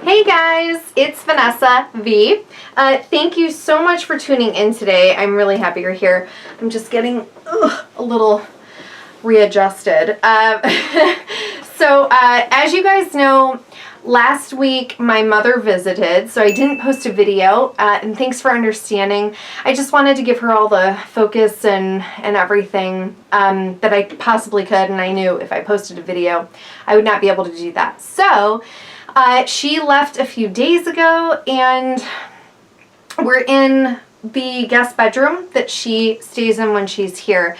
Hey guys, it's Vanessa V. Thank you so much for tuning in today. I'm really happy you're here. I'm just getting a little readjusted. As you guys know, last week my mother visited, so I didn't post a video, and thanks for understanding. I just wanted to give her all the focus and everything that I possibly could, and I knew if I posted a video, I would not be able to do that. So, she left a few days ago, and we're in the guest bedroom that she stays in when she's here.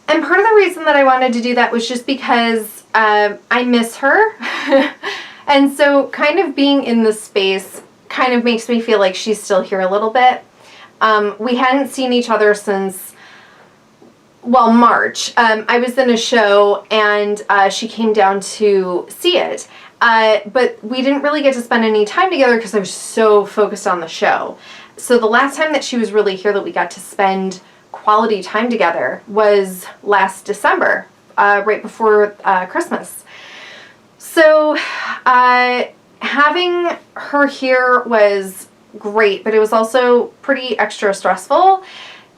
And part of the reason that I wanted to do that was just because I miss her. And so kind of being in this space kind of makes me feel like she's still here a little bit. We hadn't seen each other since, well, March. I was in a show and she came down to see it. But we didn't really get to spend any time together because I was so focused on the show. So the last time that she was really here that we got to spend quality time together was last December, right before Christmas. So having her here was great, but it was also pretty extra stressful,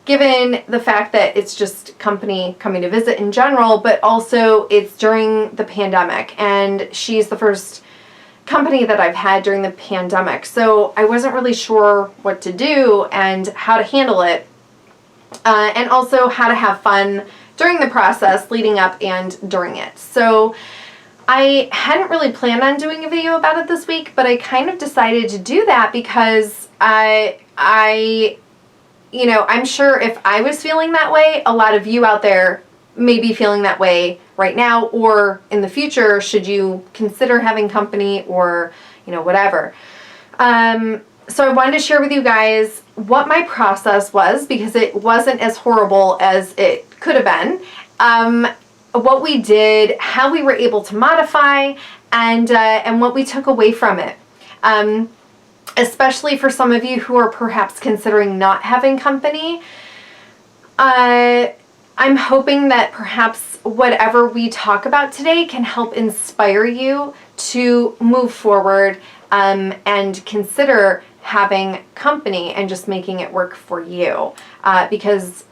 given the fact that it's just company coming to visit in general, but also it's during the pandemic, and she's the first company that I've had during the pandemic. So I wasn't really sure what to do and how to handle it, and also how to have fun during the process leading up and during it. So I hadn't really planned on doing a video about it this week, but I kind of decided to do that because I'm sure if I was feeling that way, a lot of you out there may be feeling that way right now or in the future, should you consider having company or, whatever. So I wanted to share with you guys what my process was, because it wasn't as horrible as it could have been. What we did, how we were able to modify, and what we took away from it. Especially for some of you who are perhaps considering not having company. I'm hoping that perhaps whatever we talk about today can help inspire you to move forward and consider having company and just making it work for you. Because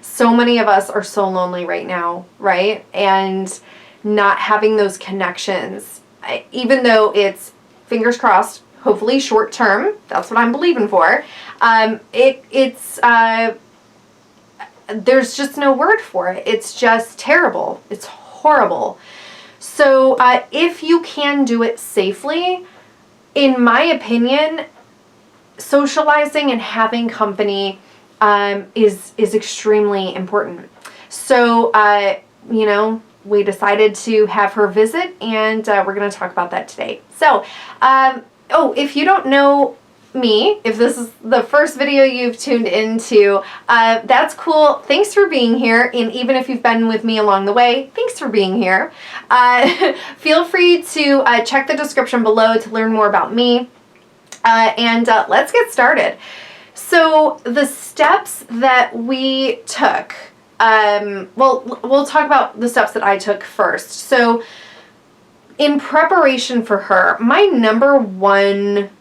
so many of us are so lonely right now, right? And not having those connections, even though it's, fingers crossed, hopefully short term, that's what I'm believing for, there's just no word for it. It's just terrible. It's horrible. So if you can do it safely, in my opinion, socializing and having company is extremely important. So, we decided to have her visit, and we're going to talk about that today. So, if you don't know me, if this is the first video you've tuned into, that's cool. Thanks for being here. And even if you've been with me along the way, thanks for being here. Feel free to check the description below to learn more about me. And let's get started. So the steps that we took, we'll talk about the steps that I took first. So in preparation for her, my number one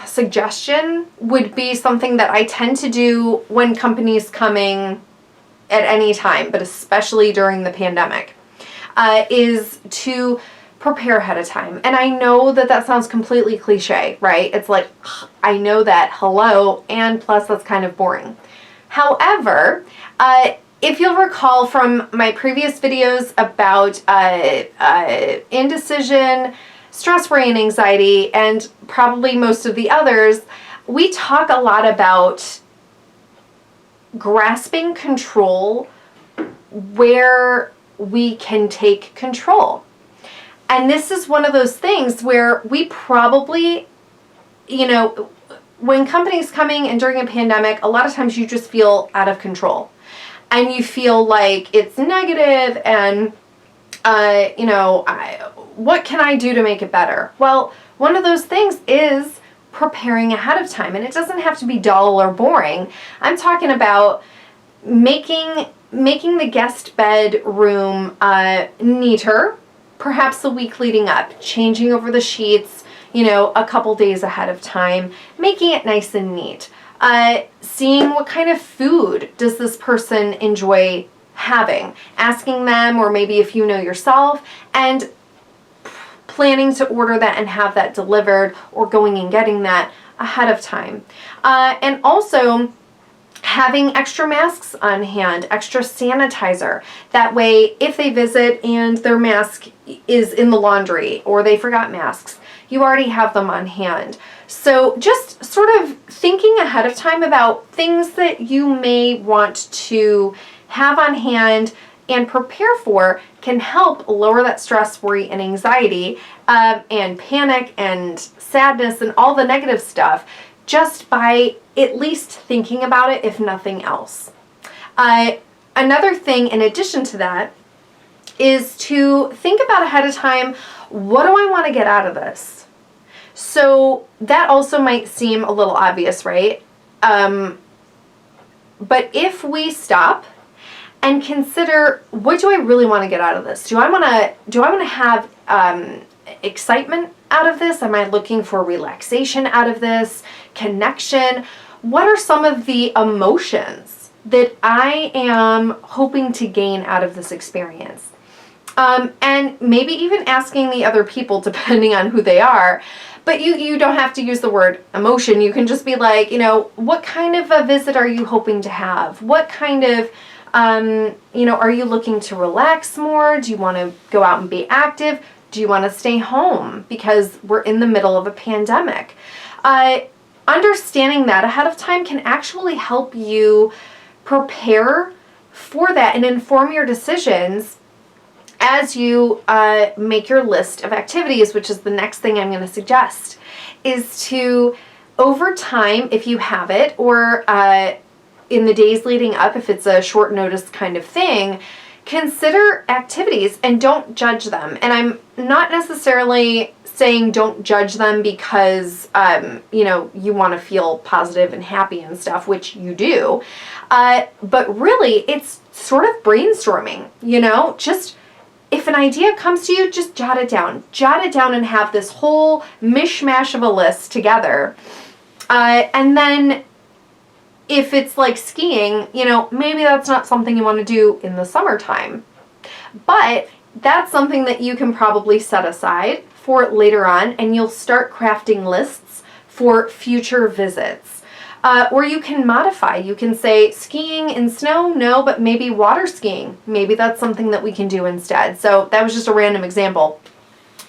suggestion would be something that I tend to do when company's coming at any time, but especially during the pandemic, is to prepare ahead of time. And I know that sounds completely cliche, right? It's like, I know that, hello, and plus that's kind of boring. However, if you'll recall from my previous videos about indecision, stress, worry, and anxiety, and probably most of the others, we talk a lot about grasping control where we can take control. And this is one of those things where we probably, when company's coming and during a pandemic, a lot of times you just feel out of control. And you feel like it's negative and, what can I do to make it better? Well, one of those things is preparing ahead of time. And it doesn't have to be dull or boring. I'm talking about making the guest bedroom neater, perhaps the week leading up, changing over the sheets, you know, a couple days ahead of time, making it nice and neat. Seeing what kind of food does this person enjoy having, asking them, or maybe if you know yourself, and planning to order that and have that delivered, or going and getting that ahead of time. And also having extra masks on hand, extra sanitizer. That way, if they visit and their mask is in the laundry or they forgot masks, you already have them on hand. So just sort of thinking ahead of time about things that you may want to have on hand and prepare for can help lower that stress, worry, and anxiety, and panic and sadness and all the negative stuff, just by at least thinking about it, if nothing else. Another thing in addition to that is to think about ahead of time, what do I want to get out of this? So that also might seem a little obvious, right? But if we stop and consider, what do I really want to get out of this? Do I want to have excitement out of this? Am I looking for relaxation out of this? Connection? What are some of the emotions that I am hoping to gain out of this experience? And maybe even asking the other people, depending on who they are. But you don't have to use the word emotion. You can just be like, you know, what kind of a visit are you hoping to have? What kind of, you know, are you looking to relax more? Do you want to go out and be active? Do you want to stay home because we're in the middle of a pandemic? Understanding that ahead of time can actually help you prepare for that and inform your decisions as you make your list of activities, which is the next thing I'm going to suggest, is to, over time, if you have it, or in the days leading up, if it's a short notice kind of thing, consider activities and don't judge them. And I'm not necessarily saying don't judge them because, you know, you want to feel positive and happy and stuff, which you do. But really, it's sort of brainstorming, you know, just if an idea comes to you, just jot it down. Jot it down and have this whole mishmash of a list together. And then if it's like skiing, you know, maybe that's not something you want to do in the summertime. But that's something that you can probably set aside for later on, and you'll start crafting lists for future visits. Or you can modify. You can say skiing in snow, no, but maybe water skiing. Maybe that's something that we can do instead. So that was just a random example.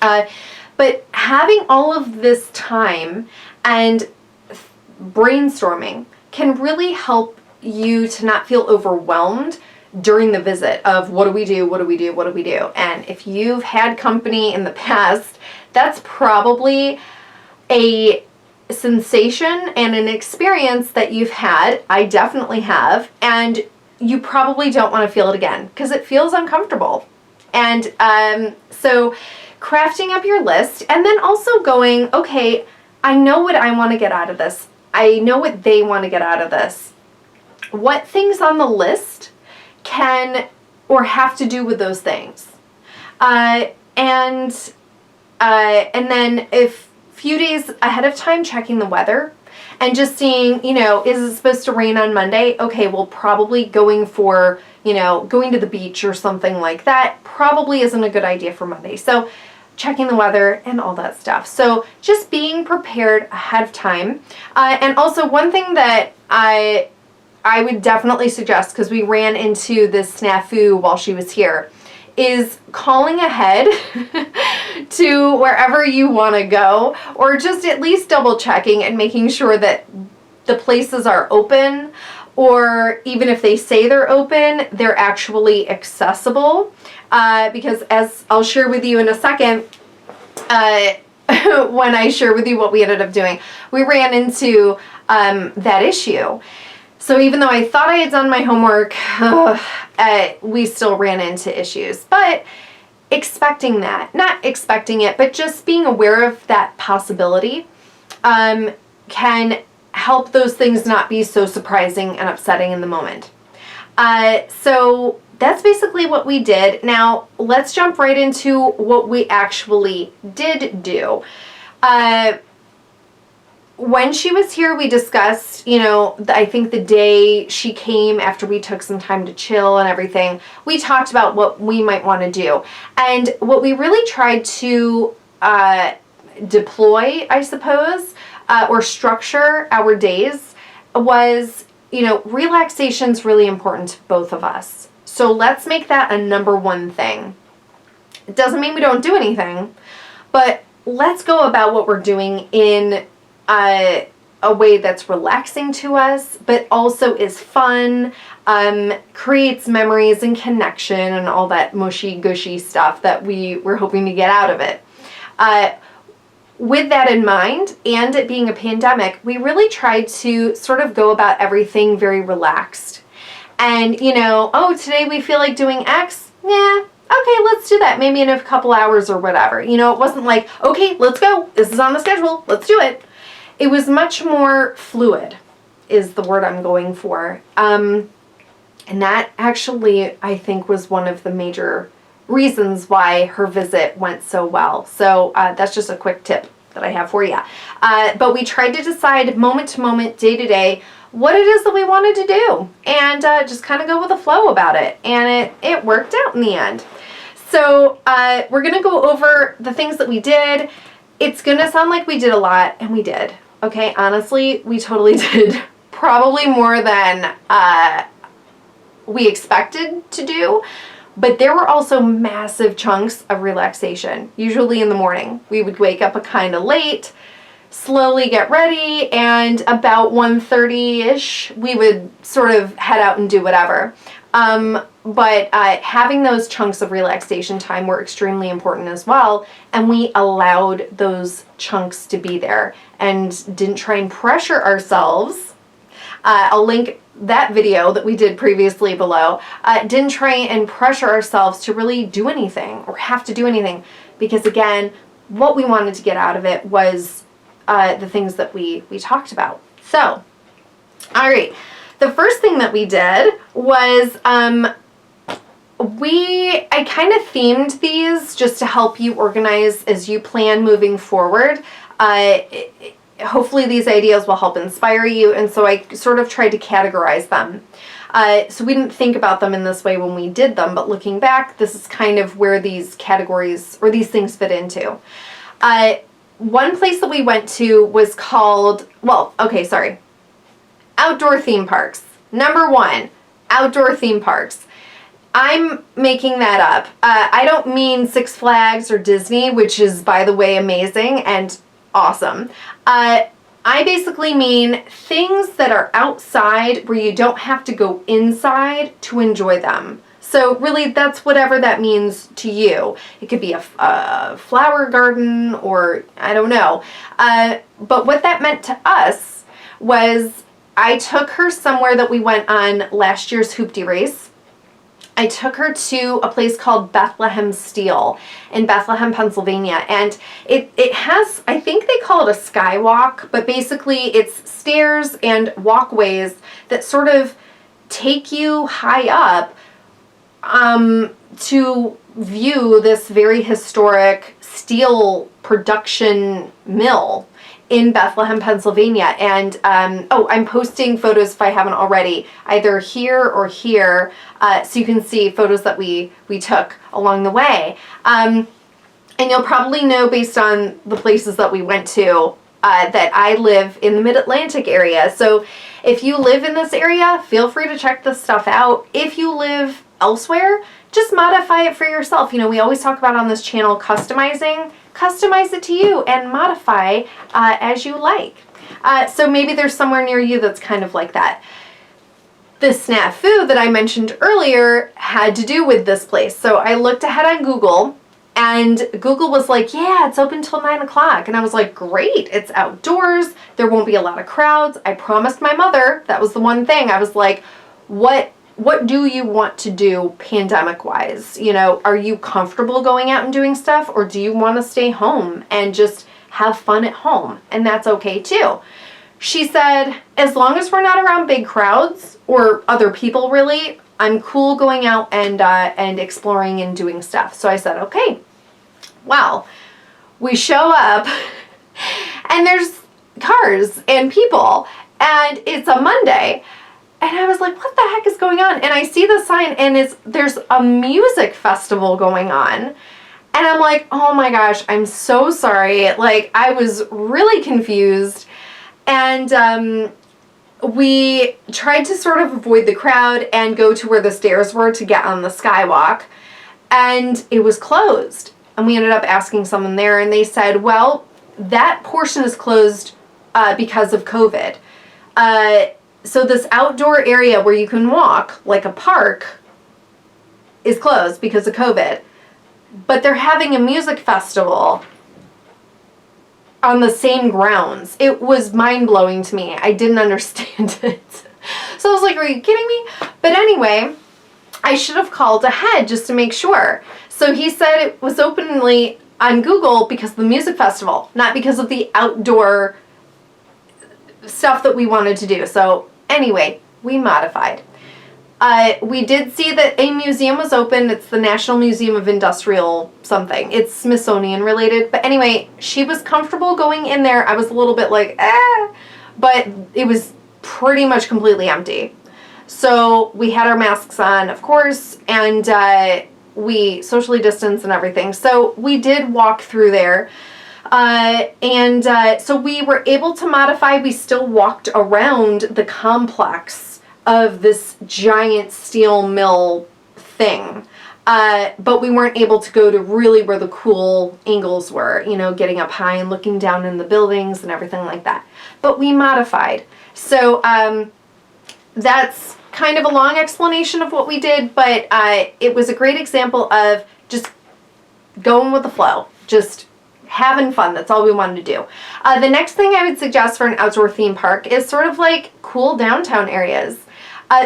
But having all of this time and brainstorming can really help you to not feel overwhelmed during the visit of what do we do, what do we do, what do we do? And if you've had company in the past, that's probably a sensation and an experience that you've had. I definitely have, and you probably don't want to feel it again because it feels uncomfortable. And so crafting up your list, and then also going, okay, I know what I want to get out of this. I know what they want to get out of this. What things on the list can or have to do with those things? And then if few days ahead of time, checking the weather and just seeing, you know, is it supposed to rain on Monday? Okay, well, probably going for, you know, going to the beach or something like that probably isn't a good idea for Monday. So checking the weather and all that stuff. So just being prepared ahead of time. And also one thing that I would definitely suggest, because we ran into this snafu while she was here, is calling ahead to wherever you want to go, or just at least double checking and making sure that the places are open, or even if they say they're open, they're actually accessible. Because as I'll share with you in a second, when I share with you what we ended up doing, we ran into that issue. So even though I thought I had done my homework, we still ran into issues. But expecting that, not expecting it, but just being aware of that possibility can help those things not be so surprising and upsetting in the moment. So that's basically what we did. Now, let's jump right into what we actually did do. When she was here, we discussed, I think the day she came after we took some time to chill and everything, we talked about what we might want to do. And what we really tried to deploy, I suppose, or structure our days was, relaxation's really important to both of us. So let's make that a number one thing. It doesn't mean we don't do anything, but let's go about what we're doing in a way that's relaxing to us, but also is fun, creates memories and connection and all that mushy gushy stuff that we were hoping to get out of it. With that in mind, and it being a pandemic, we really tried to sort of go about everything very relaxed. And, today we feel like doing X, yeah, okay, let's do that, maybe in a couple hours or whatever. It wasn't like, okay, let's go, this is on the schedule, let's do it. It was much more fluid, is the word I'm going for. And that actually, I think, was one of the major reasons why her visit went so well. So that's just a quick tip that I have for you. But we tried to decide moment to moment, day to day, what it is that we wanted to do, and just kind of go with the flow about it. And it worked out in the end. So we're going to go over the things that we did. It's going to sound like we did a lot, and we did. Okay, honestly, we totally did probably more than we expected to do, but there were also massive chunks of relaxation, usually in the morning. We would wake up kind of late, slowly get ready, and about 1:30-ish, we would sort of head out and do whatever. But having those chunks of relaxation time were extremely important as well, and we allowed those chunks to be there and didn't try and pressure ourselves. I'll link that video that we did previously below. Didn't try and pressure ourselves to really do anything or have to do anything, because again, what we wanted to get out of it was the things that we talked about. So, all right. The first thing that we did was I kind of themed these just to help you organize as you plan moving forward. Hopefully these ideas will help inspire you, and so I sort of tried to categorize them. So we didn't think about them in this way when we did them, but looking back, this is kind of where these categories or these things fit into. One place that we went to was called, outdoor theme parks. Number one, outdoor theme parks. I'm making that up. I don't mean Six Flags or Disney, which is, by the way, amazing and awesome. I basically mean things that are outside where you don't have to go inside to enjoy them. So really, that's whatever that means to you. It could be a flower garden, or I don't know. But what that meant to us was I took her somewhere that we went on last year's Hoopty race. I took her to a place called Bethlehem Steel in Bethlehem, Pennsylvania. And it has, I think they call it a skywalk, but basically it's stairs and walkways that sort of take you high up to view this very historic steel production mill in Bethlehem, Pennsylvania. And I'm posting photos, if I haven't already, either here or here, so you can see photos that we took along the way. And you'll probably know, based on the places that we went to, that I live in the Mid-Atlantic area. So if you live in this area, feel free to check this stuff out. If you live elsewhere, just modify it for yourself. We always talk about on this channel customizing. Customize it to you and modify as you like. So maybe there's somewhere near you that's kind of like that. The snafu that I mentioned earlier had to do with this place. So I looked ahead on Google, and Google was like, yeah, it's open till 9 o'clock. And I was like, great, it's outdoors. There won't be a lot of crowds. I promised my mother, that was the one thing. I was like, what do you want to do pandemic-wise? Are you comfortable going out and doing stuff, or do you want to stay home and just have fun at home? And that's okay too. She said, as long as we're not around big crowds or other people really, I'm cool going out and exploring and doing stuff. So I said, okay. Well, we show up and there's cars and people, and it's a Monday. And I was like, what the heck is going on? And I see the sign, and there's a music festival going on. And I'm like, oh my gosh, I'm so sorry. Like, I was really confused. And we tried to sort of avoid the crowd and go to where the stairs were to get on the skywalk. And it was closed. And we ended up asking someone there, and they said, well, that portion is closed because of COVID. So this outdoor area where you can walk, like a park, is closed because of COVID. But they're having a music festival on the same grounds. It was mind-blowing to me. I didn't understand it. So I was like, are you kidding me? But anyway, I should have called ahead just to make sure. So he said it was openly on Google because of the music festival, not because of the outdoor stuff that we wanted to do. So anyway, we modified. We did see that a museum was open. It's the National Museum of Industrial something. It's Smithsonian related. But anyway, she was comfortable going in there. I was a little bit like, but it was pretty much completely empty. So we had our masks on, of course, and we socially distanced and everything. So we did walk through there. So we were able to modify. We still walked around the complex of this giant steel mill thing. But we weren't able to go to really where the cool angles were, you know, getting up high and looking down in the buildings and everything like that. But we modified. So that's kind of a long explanation of what we did, but it was a great example of just going with the flow, just having fun. That's all we wanted to do. The next thing I would suggest for an outdoor theme park is sort of like cool downtown areas.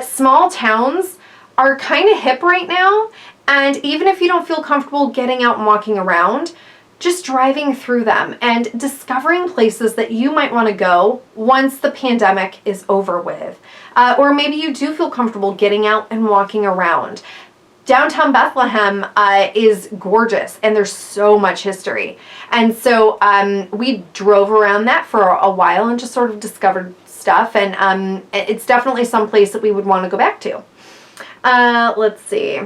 Small towns are kind of hip right now, and even if you don't feel comfortable getting out and walking around, just driving through them and discovering places that you might want to go once the pandemic is over with. Or maybe you do feel comfortable getting out and walking around. Downtown Bethlehem is gorgeous, and there's so much history. And so we drove around that for a while and just sort of discovered stuff, and it's definitely some place that we would want to go back to. Let's see.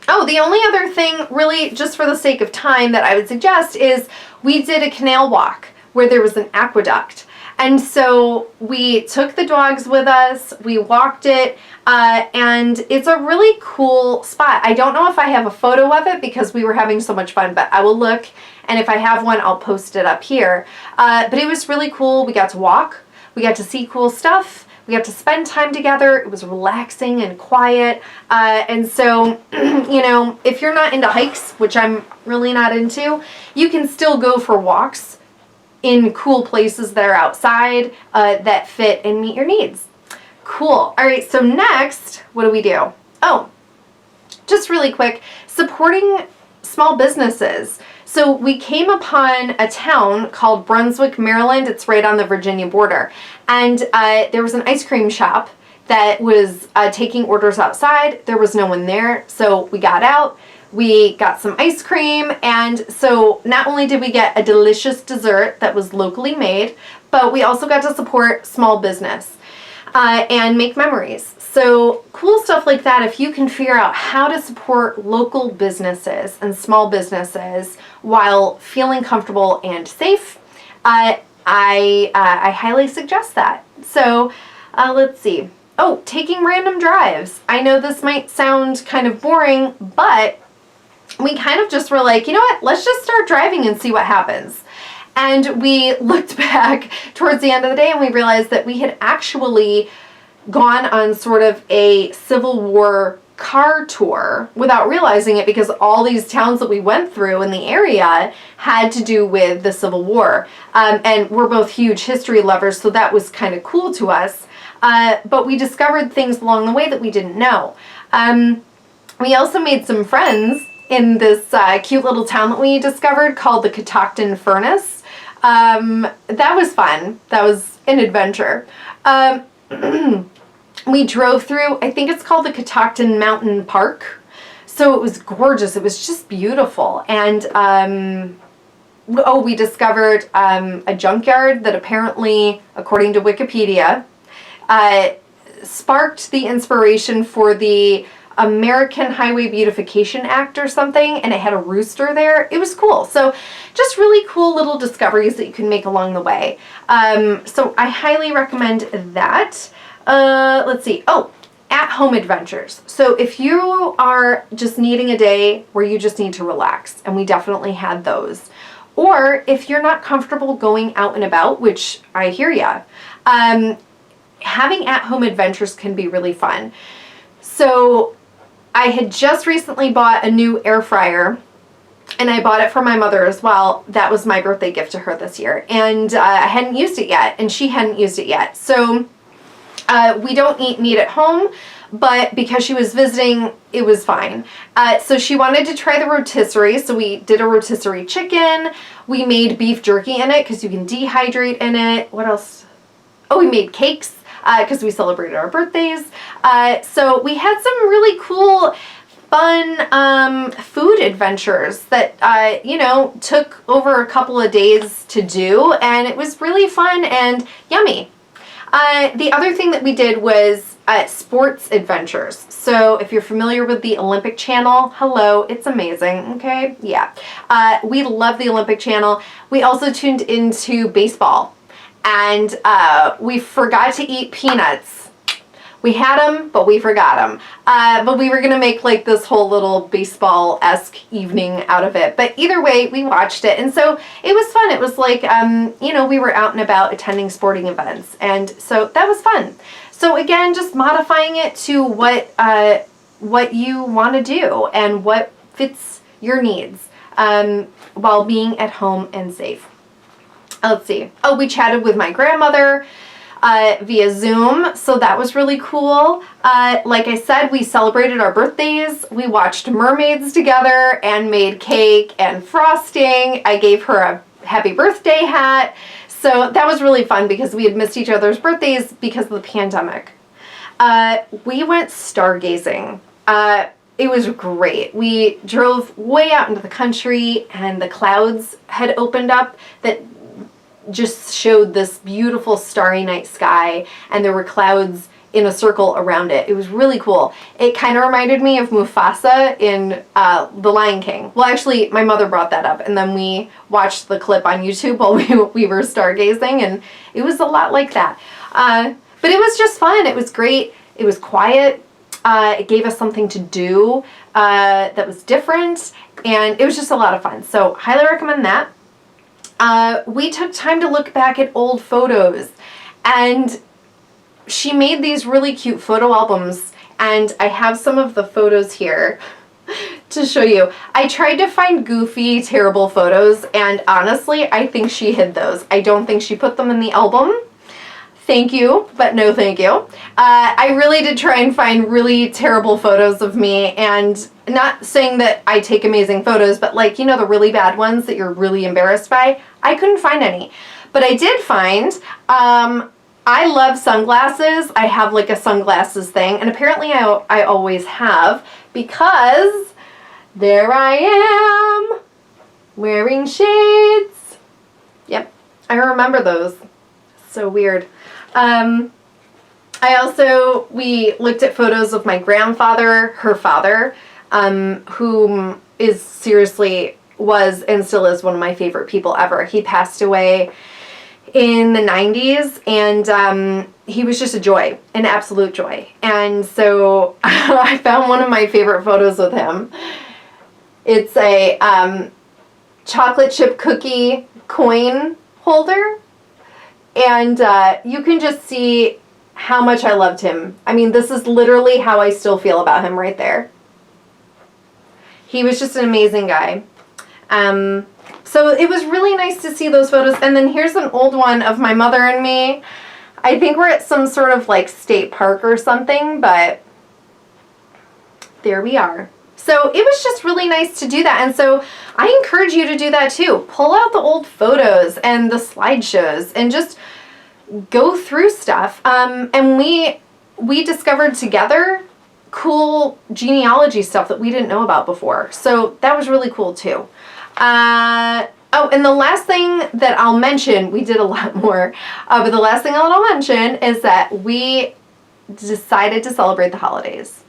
Oh, the only other thing, really, just for the sake of time, that I would suggest is we did a canal walk where there was an aqueduct. And so we took the dogs with us, we walked it, and it's a really cool spot. I don't know if I have a photo of it because we were having so much fun, but I will look, and if I have one, I'll post it up here. But it was really cool. We got to walk, we got to see cool stuff, we got to spend time together. It was relaxing and quiet. And so, you know, if you're not into hikes, which I'm really not into, you can still go for walks in cool places that are outside that fit and meet your needs. Cool. All right, so next, what do we do? Oh, just really quick, supporting small businesses. So we came upon a town called Brunswick, Maryland. It's right on the Virginia border. And there was an ice cream shop that was taking orders outside. There was no one there, so we got out. We got some ice cream, and so not only did we get a delicious dessert that was locally made, but we also got to support small business and make memories. So cool stuff like that. If you can figure out how to support local businesses and small businesses while feeling comfortable and safe, I highly suggest that. So let's see. Oh, taking random drives. I know this might sound kind of boring, but we kind of just were like, you know what, let's just start driving and see what happens. And we looked back towards the end of the day and we realized that we had actually gone on sort of a Civil War car tour without realizing it, because all these towns that we went through in the area had to do with the Civil War. And we're both huge history lovers, so that was kind of cool to us. But we discovered things along the way that we didn't know. We also made some friends in this cute little town that we discovered called the Catoctin Furnace. That was fun. That was an adventure. We drove through, I think it's called the Catoctin Mountain Park. So it was gorgeous. It was just beautiful. And, we discovered a junkyard that apparently, according to Wikipedia, sparked the inspiration for the American Highway Beautification Act or something, and it had a rooster there. It was cool. So just really cool little discoveries that you can make along the way. So I highly recommend that. Let's see. Oh, at-home adventures. So if you are just needing a day where you just need to relax, and we definitely had those, or if you're not comfortable going out and about, which I hear ya, having at-home adventures can be really fun. So I had just recently bought a new air fryer, and I bought it for my mother as well. That was my birthday gift to her this year, and I hadn't used it yet, and she hadn't used it yet. So we don't eat meat at home, but because she was visiting, it was fine. So she wanted to try the rotisserie, so we did a rotisserie chicken. We made beef jerky in it because you can dehydrate in it. What else? Oh, we made cakes because we celebrated our birthdays. So we had some really cool, fun food adventures that, took over a couple of days to do, and it was really fun and yummy. The other thing that we did was sports adventures. So if you're familiar with the Olympic Channel, hello, it's amazing, okay? Yeah. We love the Olympic Channel. We also tuned into baseball, and we forgot to eat peanuts. We had them, but we forgot them. But we were going to make like this whole little baseball-esque evening out of it. But either way, we watched it. And so it was fun. It was like, we were out and about attending sporting events. And so that was fun. So again, just modifying it to what you want to do and what fits your needs while being at home and safe. Let's see. Oh, we chatted with my grandmother via Zoom, so that was really cool. Like I said, we celebrated our birthdays. We watched mermaids together and made cake and frosting. I gave her a happy birthday hat. So that was really fun because we had missed each other's birthdays because of the pandemic. We went stargazing. It was great. We drove way out into the country, and the clouds had opened up that just showed this beautiful starry night sky, and there were clouds in a circle around it. It was really cool. It kind of reminded me of Mufasa in The Lion King. Well, actually, my mother brought that up, and then we watched the clip on YouTube while we were stargazing, and it was a lot like that. But it was just fun. It was great. It was quiet. It gave us something to do that was different, and it was just a lot of fun. So highly recommend that. We took time to look back at old photos, and she made these really cute photo albums, and I have some of the photos here to show you. I tried to find goofy, terrible photos, and honestly, I think she hid those. I don't think she put them in the album. Thank you, but no thank you. I really did try and find really terrible photos of me, and not saying that I take amazing photos, but like, the really bad ones that you're really embarrassed by, I couldn't find any. But I did find, I love sunglasses. I have like a sunglasses thing, and apparently I always have, because there I am wearing shades. Yep, I remember those. So weird. We looked at photos of my grandfather, her father, whom was and still is one of my favorite people ever. He passed away in the 90s, and he was just a joy, an absolute joy. And so I found one of my favorite photos with him. It's a chocolate chip cookie coin holder, and you can just see how much I loved him. I mean, this is literally how I still feel about him right there. He was just an amazing guy. So it was really nice to see those photos. And then here's an old one of my mother and me. I think we're at some sort of like state park or something, but there we are. So it was just really nice to do that. And so I encourage you to do that too. Pull out the old photos and the slideshows and just go through stuff. And we discovered together cool genealogy stuff that we didn't know about before. So that was really cool too. Oh, and the last thing that I'll mention, we did a lot more, but the last thing I'll mention is that we decided to celebrate the holidays.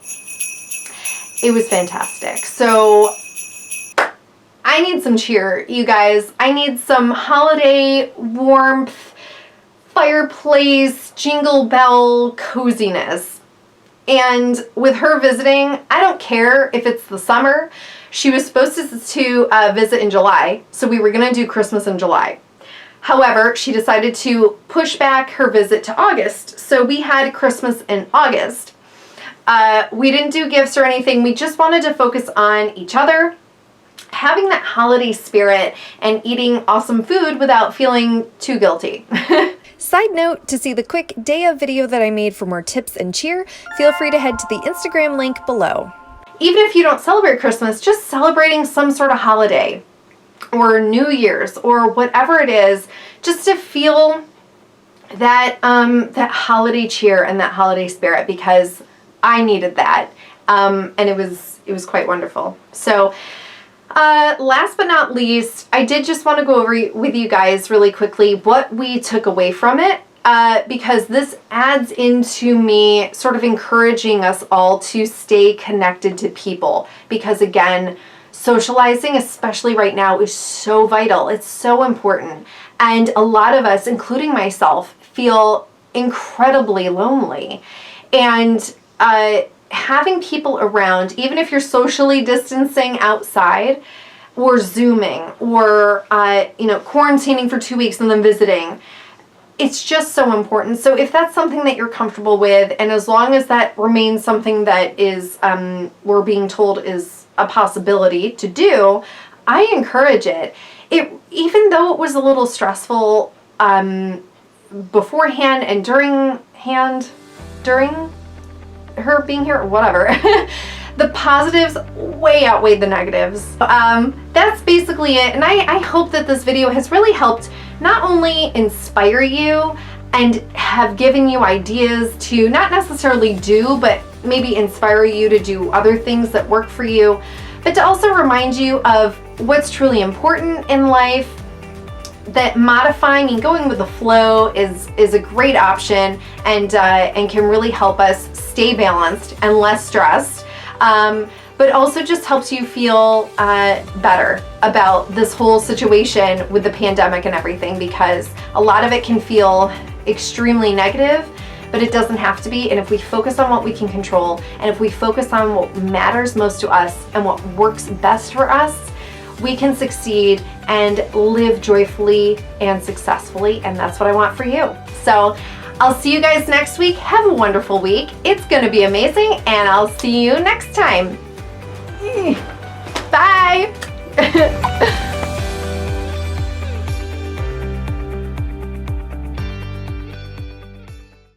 It was fantastic. So I need some cheer, you guys. I need some holiday warmth, fireplace, jingle bell coziness. And with her visiting, I don't care if it's the summer. She was supposed to visit in July, so we were going to do Christmas in July. However, she decided to push back her visit to August, so we had Christmas in August. We didn't do gifts or anything. We just wanted to focus on each other, having that holiday spirit, and eating awesome food without feeling too guilty. Side note, to see the quick day of video that I made for more tips and cheer, feel free to head to the Instagram link below. Even if you don't celebrate Christmas, just celebrating some sort of holiday or New Year's or whatever it is, just to feel that that holiday cheer and that holiday spirit, because I needed that, and it was quite wonderful. So last but not least, I did just want to go over with you guys really quickly what we took away from it, because this adds into me sort of encouraging us all to stay connected to people, because again, socializing, especially right now, is so vital. It's so important. And a lot of us, including myself, feel incredibly lonely. And having people around, even if you're socially distancing outside or Zooming or quarantining for 2 weeks and then visiting, it's just so important. So if that's something that you're comfortable with, and as long as that remains something that is we're being told is a possibility to do, I encourage it. Even though it was a little stressful beforehand and during her being here, or whatever, the positives way outweighed the negatives. That's basically it. And I hope that this video has really helped not only inspire you and have given you ideas to not necessarily do, but maybe inspire you to do other things that work for you, but to also remind you of what's truly important in life, that modifying and going with the flow is a great option, and can really help us stay balanced and less stressed, but also just helps you feel better about this whole situation with the pandemic and everything, because a lot of it can feel extremely negative, but it doesn't have to be. And if we focus on what we can control, and if we focus on what matters most to us and what works best for us, we can succeed and live joyfully and successfully, and that's what I want for you. So I'll see you guys next week. Have a wonderful week. It's gonna be amazing, and I'll see you next time. Bye.